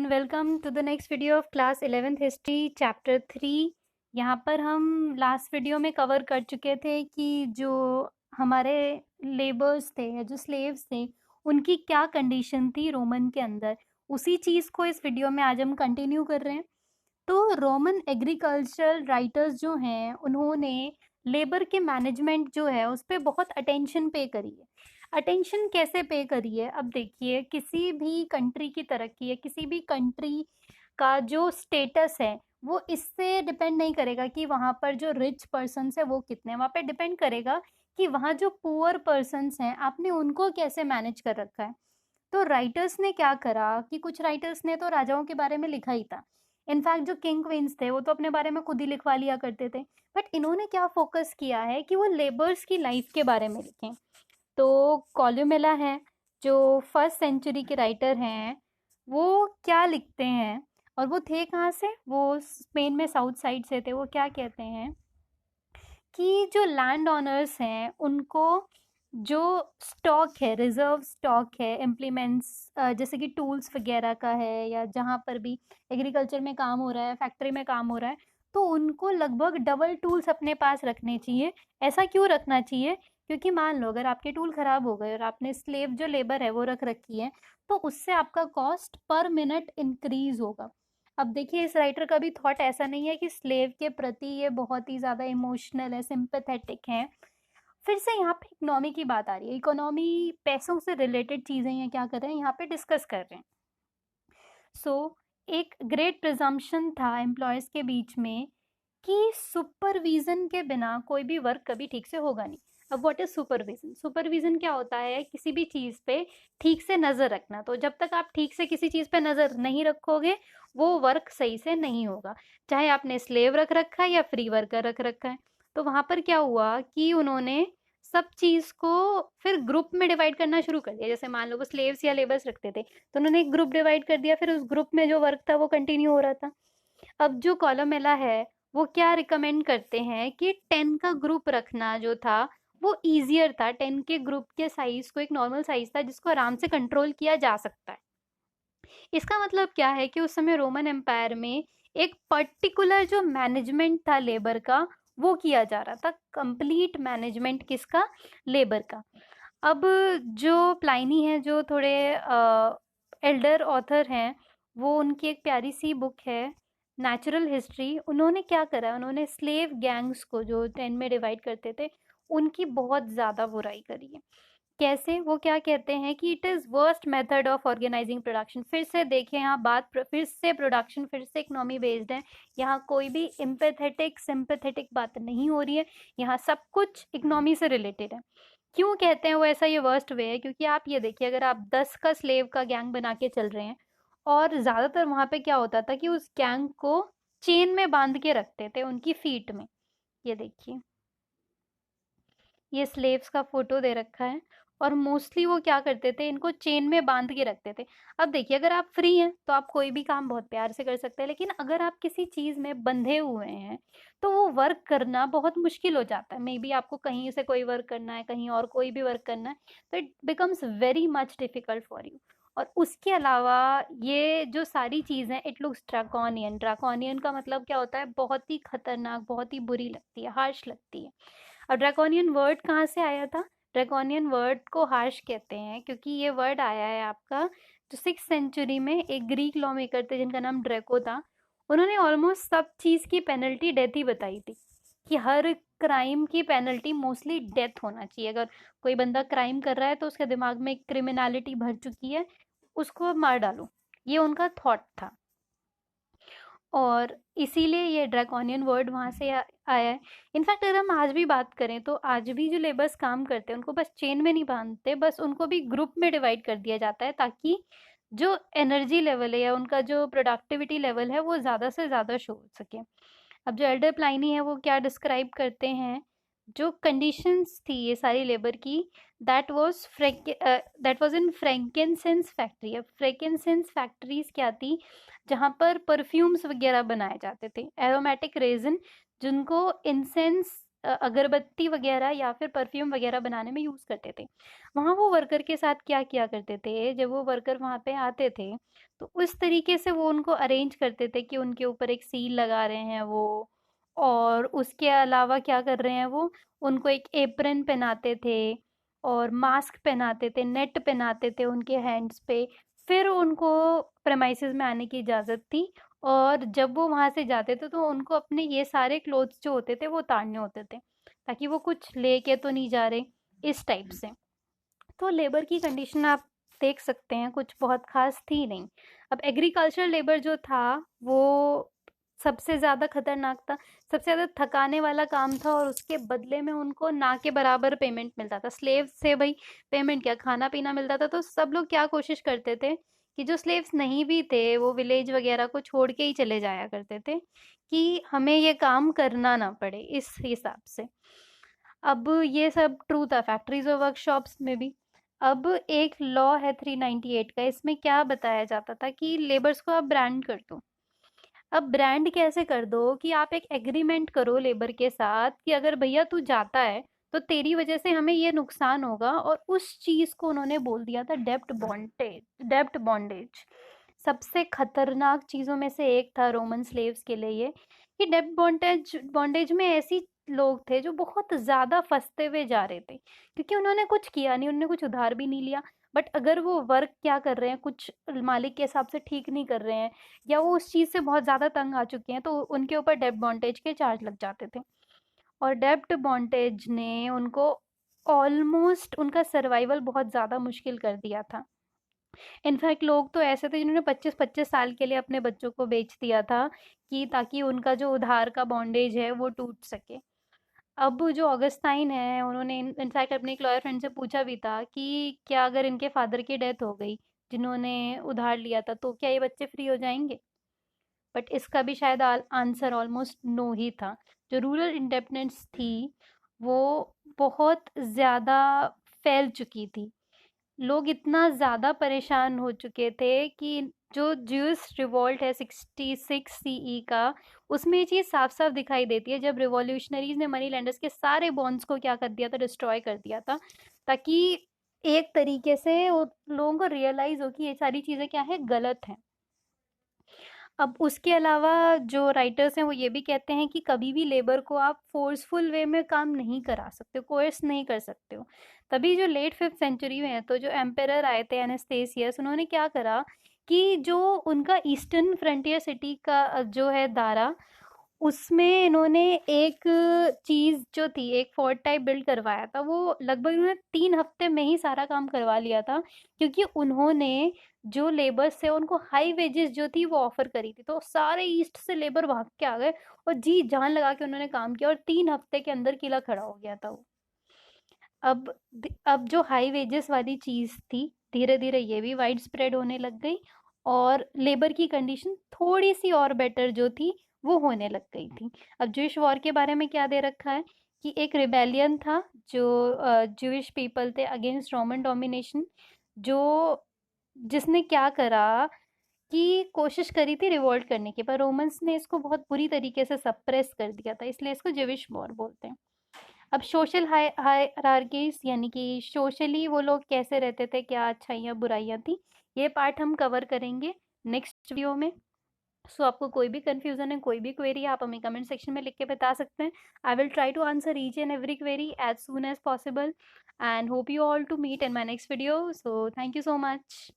Everyone, welcome to the next video of class 11th history chapter 3। यहाँ पर हम last video में cover कर चुके थे कि जो हमारे लेबर्स थे या जो स्लेव्स थे उनकी क्या कंडीशन थी रोमन के अंदर। उसी चीज़ को इस वीडियो में आज हम कंटिन्यू कर रहे हैं। तो रोमन एग्रीकल्चरल राइटर्स जो हैं उन्होंने लेबर के मैनेजमेंट जो है उस पर बहुत अटेंशन पे करी है। अटेंशन कैसे पे करी है, अब देखिए, किसी भी कंट्री की तरक्की है, किसी भी कंट्री का जो स्टेटस है वो इससे डिपेंड नहीं करेगा कि वहाँ पर जो रिच पर्सन्स है वो कितने, वहाँ पे डिपेंड करेगा कि वहाँ जो पुअर पर्सन्स हैं आपने उनको कैसे मैनेज कर रखा है। तो राइटर्स ने क्या करा कि कुछ राइटर्स ने तो राजाओं के बारे में लिखा ही था। इनफैक्ट जो किंग क्वींस थे वो तो अपने बारे में खुद ही लिखवा लिया करते थे, बट इन्होंने क्या फोकस किया है कि वो लेबर्स की लाइफ के बारे में लिखें। तो कॉल्यूमेला है जो फर्स्ट सेंचुरी के राइटर हैं, वो क्या लिखते हैं, और वो थे कहाँ से, वो स्पेन में साउथ साइड से थे। वो क्या कहते हैं कि जो लैंड ऑनर्स हैं उनको जो स्टॉक है, रिजर्व स्टॉक है, इम्प्लीमेंट्स जैसे कि टूल्स वगैरह का है, या जहाँ पर भी एग्रीकल्चर में काम हो रहा है, फैक्ट्री में काम हो रहा है, तो उनको लगभग डबल टूल्स अपने पास रखने चाहिए। ऐसा क्यों रखना चाहिए? क्योंकि मान लो अगर आपके टूल खराब हो गए और आपने स्लेव जो लेबर है वो रख रखी है, तो उससे आपका कॉस्ट पर मिनट इंक्रीज होगा। अब देखिए, इस राइटर का भी थॉट ऐसा नहीं है कि स्लेव के प्रति ये बहुत ही ज़्यादा इमोशनल है, सिंपैथेटिक है। फिर से यहाँ पे इकोनॉमी की बात आ रही है। इकोनॉमी पैसों से रिलेटेड चीज़ें ये क्या कर रहे हैं, यहाँ पे डिस्कस कर रहे हैं। सो एक ग्रेट प्रिजम्पशन था एम्प्लॉयज़ के बीच में कि सुपरविजन के बिना कोई भी वर्क कभी ठीक से होगा नहीं। अब व्हाट इज सुपरविजन? सुपरविजन क्या होता है? किसी भी चीज़ पे ठीक से नज़र रखना। तो जब तक आप ठीक से किसी चीज़ पे नज़र नहीं रखोगे वो वर्क सही से नहीं होगा, चाहे आपने स्लेव रख रखा है या फ्री वर्कर रख रखा है। तो वहाँ पर क्या हुआ कि उन्होंने सब चीज़ को फिर ग्रुप में डिवाइड करना शुरू कर दिया। जैसे मान लो वो स्लेव्स या लेबर्स रखते थे तो उन्होंने एक ग्रुप डिवाइड कर दिया, फिर उस ग्रुप में जो वर्क था वो कंटिन्यू हो रहा था। अब जो कॉलमेला है वो क्या रिकमेंड करते हैं कि 10 का ग्रुप रखना जो था वो ईजियर था। 10 के ग्रुप के साइज को एक नॉर्मल साइज था जिसको आराम से कंट्रोल किया जा सकता है। इसका मतलब क्या है कि उस समय रोमन एम्पायर में एक पर्टिकुलर जो मैनेजमेंट था लेबर का वो किया जा रहा था, कंप्लीट मैनेजमेंट किसका? लेबर का। अब जो प्लाइनी है, जो थोड़े एल्डर ऑथर हैं, वो उनकी एक प्यारी सी बुक है नेचुरल हिस्ट्री। उन्होंने क्या करा, उन्होंने स्लेव गैंग्स को जो 10 में डिवाइड करते थे उनकी बहुत ज़्यादा बुराई करी है। कैसे? वो क्या कहते हैं कि it is worst method of organising production. फिर से देखिए यहाँ बात फिर से प्रोडक्शन, फिर से इकोनॉमी बेस्ड है। यहाँ कोई भी एम्पैथेटिक सिंपैथेटिक बात नहीं हो रही है, यहाँ सब कुछ इकोनॉमी से रिलेटेड है। क्यों कहते हैं वो ऐसा ये वर्स्ट वे है? क्योंकि आप ये देखिए, अगर आप 10 का स्लेव का गैंग बना के चल रहे हैं, और ज़्यादातर वहाँ पे क्या होता था कि उस गैंग को चेन में बांध के रखते थे उनकी फीट में। ये देखिए, ये स्लेव्स का फोटो दे रखा है, और मोस्टली वो क्या करते थे, इनको चेन में बांध के रखते थे। अब देखिए, अगर आप फ्री हैं तो आप कोई भी काम बहुत प्यार से कर सकते हैं, लेकिन अगर आप किसी चीज़ में बंधे हुए हैं तो वो वर्क करना बहुत मुश्किल हो जाता है। मे बी आपको कहीं से कोई वर्क करना है, कहीं और कोई भी वर्क करना है, तो it becomes very much difficult for you. और उसके अलावा ये जो सारी चीज़ें, इट लुक्स ड्रैकोनियन। ड्रैकोनियन का मतलब क्या होता है? बहुत ही खतरनाक, बहुत ही बुरी लगती है, हार्श लगती है। अब ड्रैकोनियन वर्ड कहाँ से आया था? ड्रैकोनियन वर्ड को हार्श कहते हैं क्योंकि ये वर्ड आया है आपका, जो 6th सेंचुरी में एक ग्रीक लॉ मेकर थे जिनका नाम ड्रैको था। उन्होंने ऑलमोस्ट सब चीज़ की पेनल्टी डेथ ही बताई थी, कि हर क्राइम की पेनल्टी मोस्टली डेथ होना चाहिए। अगर कोई बंदा क्राइम कर रहा है तो उसके दिमाग में क्रिमिनलिटी भर चुकी है, उसको मार डालो, ये उनका थॉट था। और इसीलिए ये ड्रैकोनियन वर्ड वहाँ से आया है। इनफैक्ट अगर हम आज भी बात करें तो आज भी जो लेबर्स काम करते हैं उनको बस चेन में नहीं बांधते, बस उनको भी ग्रुप में डिवाइड कर दिया जाता है ताकि जो एनर्जी लेवल है या उनका जो प्रोडक्टिविटी लेवल है वो ज़्यादा से ज़्यादा शो हो सके। अब जो एल्डर प्लाइनी है वो क्या डिस्क्राइब करते हैं, जो कंडीशंस थी ये सारी लेबर की, that was in frankincense factory. अब फ्रैंकिनसेंस फैक्ट्रीज क्या थी? जहाँ पर परफ्यूम्स वगैरह बनाए जाते थे, एरोमेटिक रेजिन, जिनको इंसेंस अगरबत्ती वगैरह या फिर परफ्यूम वगैरह बनाने में यूज़ करते थे। वहाँ वो वर्कर के साथ क्या किया करते थे, जब वो वर्कर वहाँ पे आते थे, तो उस तरीके से वो उनको अरेंज करते थे कि उनके ऊपर एक सील लगा रहे हैं वो, और उसके अलावा क्या कर रहे हैं वो, उनको एक एप्रन पहनाते थे और मास्क पहनाते थे, नेट पहनाते थे उनके हैंड्स पे। फिर उनको प्रेमाइसेस में आने की इजाज़त थी, और जब वो वहाँ से जाते थे तो उनको अपने ये सारे क्लोथ्स जो होते थे वो उतारने होते थे, ताकि वो कुछ लेके तो नहीं जा रहे, इस टाइप से। तो लेबर की कंडीशन आप देख सकते हैं, कुछ बहुत खास थी नहीं। अब एग्रीकल्चरल लेबर जो था वो सबसे ज़्यादा खतरनाक था, सबसे ज़्यादा थकाने वाला काम था, और उसके बदले में उनको ना के बराबर पेमेंट मिलता था। स्लेव से भाई पेमेंट क्या, खाना पीना मिलता था। तो सब लोग क्या कोशिश करते थे कि जो स्लेव्स नहीं भी थे वो विलेज वगैरह को छोड़ के ही चले जाया करते थे, कि हमें ये काम करना ना पड़े, इस हिसाब से। अब ये सब ट्रू था फैक्ट्रीज और वर्कशॉप्स में भी। अब एक लॉ है 398 का, इसमें क्या बताया जाता था कि लेबर्स को आप ब्रांड कर दो। अब ब्रांड कैसे कर दो कि आप एक एग्रीमेंट करो लेबर के साथ कि अगर भैया तू जाता है तो तेरी वजह से हमें ये नुकसान होगा, और उस चीज को उन्होंने बोल दिया था डेब्ट बॉन्डेज। डेब्ट बॉन्डेज सबसे खतरनाक चीजों में से एक था रोमन स्लेव्स के लिए ये, कि डेब्ट बॉन्डेज बॉन्डेज में ऐसी लोग थे जो बहुत ज्यादा फंसते हुए जा रहे थे, क्योंकि उन्होंने कुछ किया नहीं, उन्होंने कुछ उधार भी नहीं लिया, बट अगर वो वर्क क्या कर रहे हैं, कुछ मालिक के हिसाब से ठीक नहीं कर रहे हैं, या वो उस चीज़ से बहुत ज़्यादा तंग आ चुके हैं, तो उनके ऊपर डेब्ट बॉन्टेज के चार्ज लग जाते थे। और डेब्ट बॉन्टेज ने उनको ऑलमोस्ट उनका सर्वाइवल बहुत ज़्यादा मुश्किल कर दिया था। इनफैक्ट लोग तो ऐसे थे जिन्होंने 25-25 साल के लिए अपने बच्चों को बेच दिया था, कि ताकि उनका जो उधार का बॉन्डेज है वो टूट सके। अब जो ऑगस्टाइन है, उन्होंने इनफैक्ट अपने एक लॉयर फ्रेंड से पूछा भी था कि क्या अगर इनके फादर की डेथ हो गई जिन्होंने उधार लिया था, तो क्या ये बच्चे फ्री हो जाएंगे? बट इसका भी शायद आंसर ऑलमोस्ट नो ही था। जो रूरल इंडिपेंडेंस थी वो बहुत ज़्यादा फैल चुकी थी, लोग इतना ज़्यादा परेशान हो चुके थे कि जो ज्यूस रिवॉल्ट है 66 सीई का, उसमें ये चीज़ साफ साफ दिखाई देती है, जब रिवॉल्यूशनरीज ने मनी लैंडर्स के सारे बॉन्ड्स को क्या कर दिया था, डिस्ट्रॉय कर दिया था, ताकि एक तरीके से लोगों को रियलाइज हो कि ये सारी चीज़ें क्या है, गलत हैं। अब उसके अलावा जो राइटर्स हैं वो ये भी कहते हैं कि कभी भी लेबर को आप फोर्सफुल वे में काम नहीं करा सकते हो, कोर्स नहीं कर सकते हो। तभी जो लेट 5th सेंचुरी में है, तो जो एम्पेरर आए थे एनेस्थेसियस, उन्होंने क्या करा कि जो उनका ईस्टर्न फ्रंटियर सिटी का जो है दारा, उसमें इन्होंने एक चीज़ जो थी, एक फोर्ट टाइप बिल्ड करवाया था। वो लगभग उन्होंने 3 हफ्ते में ही सारा काम करवा लिया था, क्योंकि उन्होंने जो लेबर्स थे उनको हाई वेजेस जो थी वो ऑफर करी थी, तो सारे ईस्ट से लेबर भाग के आ गए और जी जान लगा के उन्होंने काम किया, और 3 हफ्ते के अंदर किला खड़ा हो गया था वो। अब अब जो हाई वेजेस वाली चीज़ थी, धीरे धीरे ये भी वाइड स्प्रेड होने लग गई, और लेबर की कंडीशन थोड़ी सी और बेटर जो थी वो होने लग गई थी। अब ज्यूइश वॉर के बारे में क्या दे रखा है कि एक रिबेलियन था, जो ज्यूइश पीपल थे अगेंस्ट रोमन डोमिनेशन, जो जिसने क्या करा कि कोशिश करी थी रिवोल्ट करने की, पर रोमन्स ने इसको बहुत बुरी तरीके से सप्रेस कर दिया था, इसलिए इसको ज्यूइश वॉर बोलते हैं। अब सोशल हायरार्कीज, यानी कि सोशली वो लोग कैसे रहते थे, क्या अच्छाइयाँ बुराइयाँ थी, ये पार्ट हम कवर करेंगे नेक्स्ट वीडियो में। सो आपको कोई भी कंफ्यूजन है, कोई भी क्वेरी है, आप हमें कमेंट सेक्शन में लिख के बता सकते हैं। I will try to answer each and every query as soon as possible, and hope you all to meet in my next video. So thank you so much.